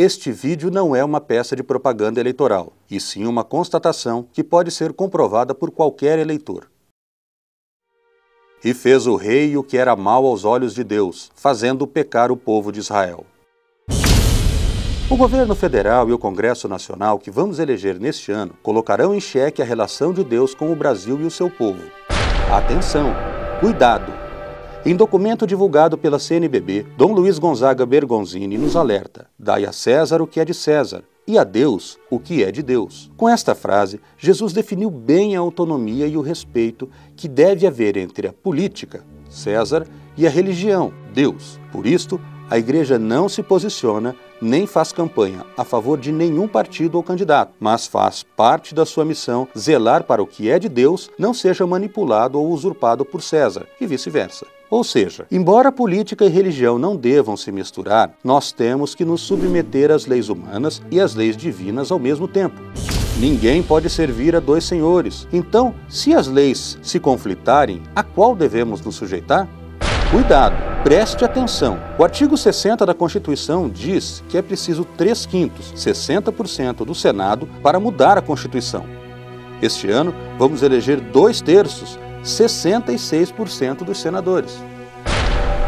Este vídeo não é uma peça de propaganda eleitoral, e sim uma constatação que pode ser comprovada por qualquer eleitor. E fez o rei o que era mal aos olhos de Deus, fazendo pecar o povo de Israel. O governo federal e o Congresso Nacional que vamos eleger neste ano colocarão em xeque a relação de Deus com o Brasil e o seu povo. Atenção! Cuidado! Em documento divulgado pela CNBB, Dom Luiz Gonzaga Bergonzini nos alerta: dai a César o que é de César, e a Deus o que é de Deus. Com esta frase, Jesus definiu bem a autonomia e o respeito que deve haver entre a política, César, e a religião, Deus. Por isto, a Igreja não se posiciona nem faz campanha a favor de nenhum partido ou candidato, mas faz parte da sua missão zelar para o que é de Deus não seja manipulado ou usurpado por César, e vice-versa. Ou seja, embora política e religião não devam se misturar, nós temos que nos submeter às leis humanas e às leis divinas ao mesmo tempo. Ninguém pode servir a dois senhores. Então, se as leis se conflitarem, a qual devemos nos sujeitar? Cuidado, preste atenção. O artigo 60 da Constituição diz que é preciso 3/5, 60% do Senado para mudar a Constituição. Este ano, vamos eleger 2/3, 66% dos senadores.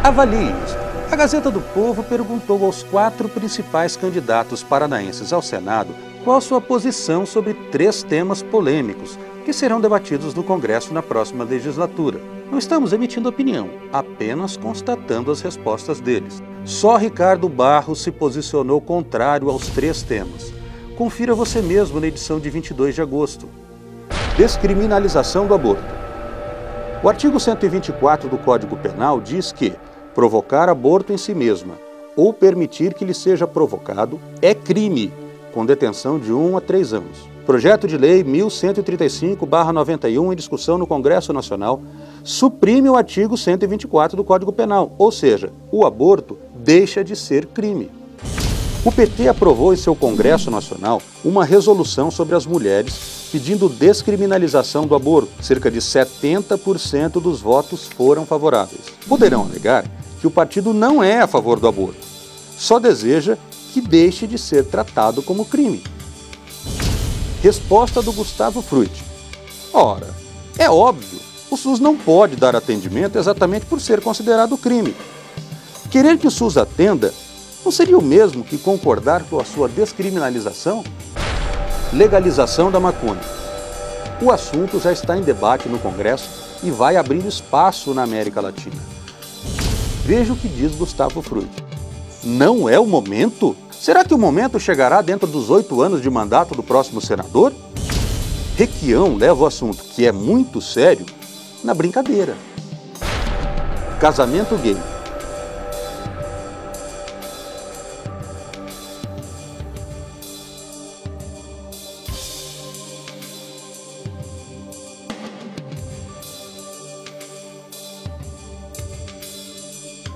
Avalie isso. A Gazeta do Povo perguntou aos 4 principais candidatos paranaenses ao Senado qual a sua posição sobre 3 temas polêmicos que serão debatidos no Congresso na próxima legislatura. Não estamos emitindo opinião, apenas constatando as respostas deles. Só Ricardo Barros se posicionou contrário aos 3 temas. Confira você mesmo na edição de 22 de agosto. Descriminalização do aborto. O artigo 124 do Código Penal diz que provocar aborto em si mesma ou permitir que lhe seja provocado é crime, com detenção de 1 a 3 anos. Projeto de Lei 1135/91 em discussão no Congresso Nacional suprime o artigo 124 do Código Penal, ou seja, o aborto deixa de ser crime. O PT aprovou em seu Congresso Nacional uma resolução sobre as mulheres pedindo descriminalização do aborto. Cerca de 70% dos votos foram favoráveis. Poderão alegar que o partido não é a favor do aborto, só deseja que deixe de ser tratado como crime. Resposta do Gustavo Frutti. Ora, é óbvio, o SUS não pode dar atendimento exatamente por ser considerado crime. Querer que o SUS atenda não seria o mesmo que concordar com a sua descriminalização? Legalização da maconha. O assunto já está em debate no Congresso e vai abrindo espaço na América Latina. Veja o que diz Gustavo Frutti. Não é o momento? Será que o momento chegará dentro dos 8 anos de mandato do próximo senador? Requião leva o assunto, que é muito sério, na brincadeira. Casamento gay.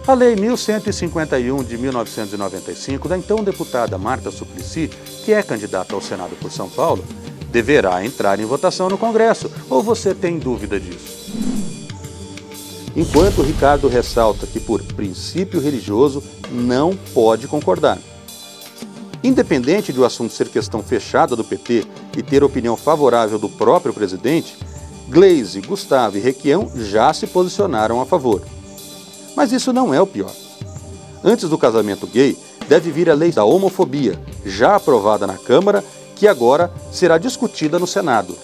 A Lei 1151 de 1995, da então deputada Marta Suplicy, que é candidata ao Senado por São Paulo, deverá entrar em votação no Congresso. Ou você tem dúvida disso? Enquanto Ricardo ressalta que, por princípio religioso, não pode concordar. Independente de o assunto ser questão fechada do PT e ter opinião favorável do próprio presidente, Gleisi, Gustavo e Requião já se posicionaram a favor. Mas isso não é o pior. Antes do casamento gay, deve vir a lei da homofobia, já aprovada na Câmara, que agora será discutida no Senado.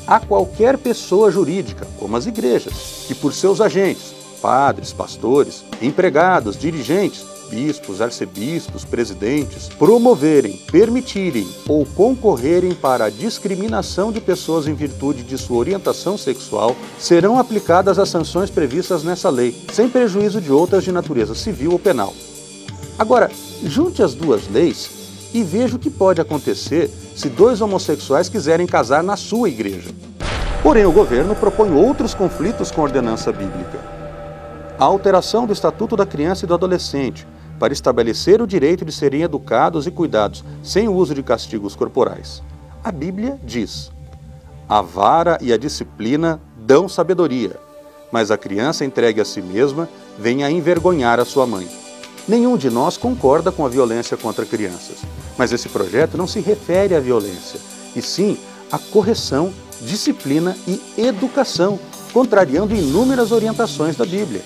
A qualquer pessoa jurídica, como as igrejas, que por seus agentes, padres, pastores, empregados, dirigentes, bispos, arcebispos, presidentes, promoverem, permitirem ou concorrerem para a discriminação de pessoas em virtude de sua orientação sexual, serão aplicadas as sanções previstas nessa lei, sem prejuízo de outras de natureza civil ou penal. Agora, junte as duas leis e veja o que pode acontecer se 2 homossexuais quiserem casar na sua igreja. Porém, o governo propõe outros conflitos com a ordenança bíblica. A alteração do Estatuto da Criança e do Adolescente, para estabelecer o direito de serem educados e cuidados sem o uso de castigos corporais. A Bíblia diz: a vara e a disciplina dão sabedoria, mas a criança entregue a si mesma vem a envergonhar a sua mãe. Nenhum de nós concorda com a violência contra crianças, mas esse projeto não se refere à violência, e sim à correção, disciplina e educação, contrariando inúmeras orientações da Bíblia.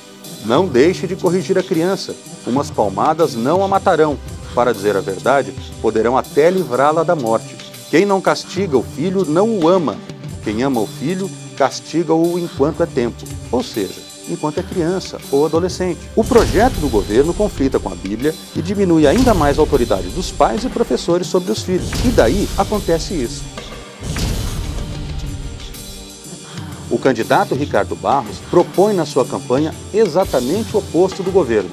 Não deixe de corrigir a criança, umas palmadas não a matarão, para dizer a verdade, poderão até livrá-la da morte. Quem não castiga o filho não o ama, quem ama o filho castiga-o enquanto é tempo, ou seja, enquanto é criança ou adolescente. O projeto do governo conflita com a Bíblia e diminui ainda mais a autoridade dos pais e professores sobre os filhos. E daí acontece isso. O candidato Ricardo Barros propõe na sua campanha exatamente o oposto do governo.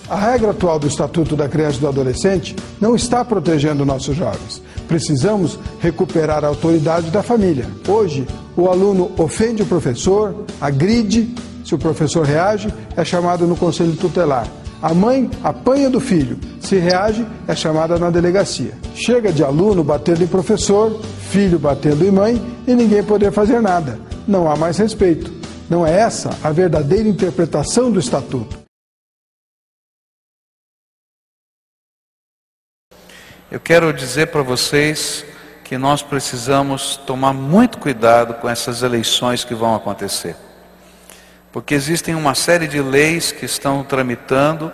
A regra atual do Estatuto da Criança e do Adolescente não está protegendo nossos jovens. Precisamos recuperar a autoridade da família. Hoje, o aluno ofende o professor, agride. Se o professor reage, é chamado no conselho tutelar. A mãe apanha do filho. Se reage, é chamada na delegacia. Chega de aluno batendo em professor, filho batendo em mãe e ninguém poder fazer nada. Não há mais respeito. Não é essa a verdadeira interpretação do Estatuto. Eu quero dizer para vocês que nós precisamos tomar muito cuidado com essas eleições que vão acontecer. Porque existem uma série de leis que estão tramitando,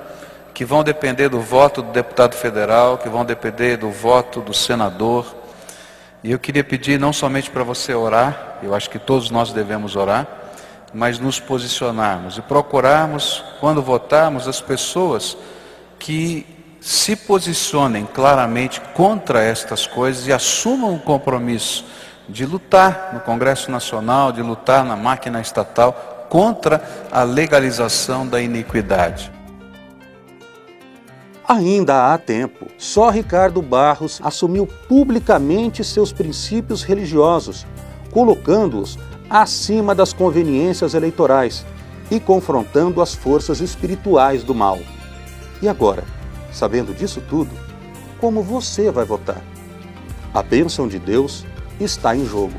que vão depender do voto do deputado federal, que vão depender do voto do senador. E eu queria pedir não somente para você orar, eu acho que todos nós devemos orar, mas nos posicionarmos e procurarmos, quando votarmos, as pessoas que se posicionem claramente contra estas coisas e assumam o compromisso de lutar no Congresso Nacional, de lutar na máquina estatal contra a legalização da iniquidade. Ainda há tempo. Só Ricardo Barros assumiu publicamente seus princípios religiosos, colocando-os acima das conveniências eleitorais e confrontando as forças espirituais do mal. E agora, sabendo disso tudo, como você vai votar? A bênção de Deus está em jogo.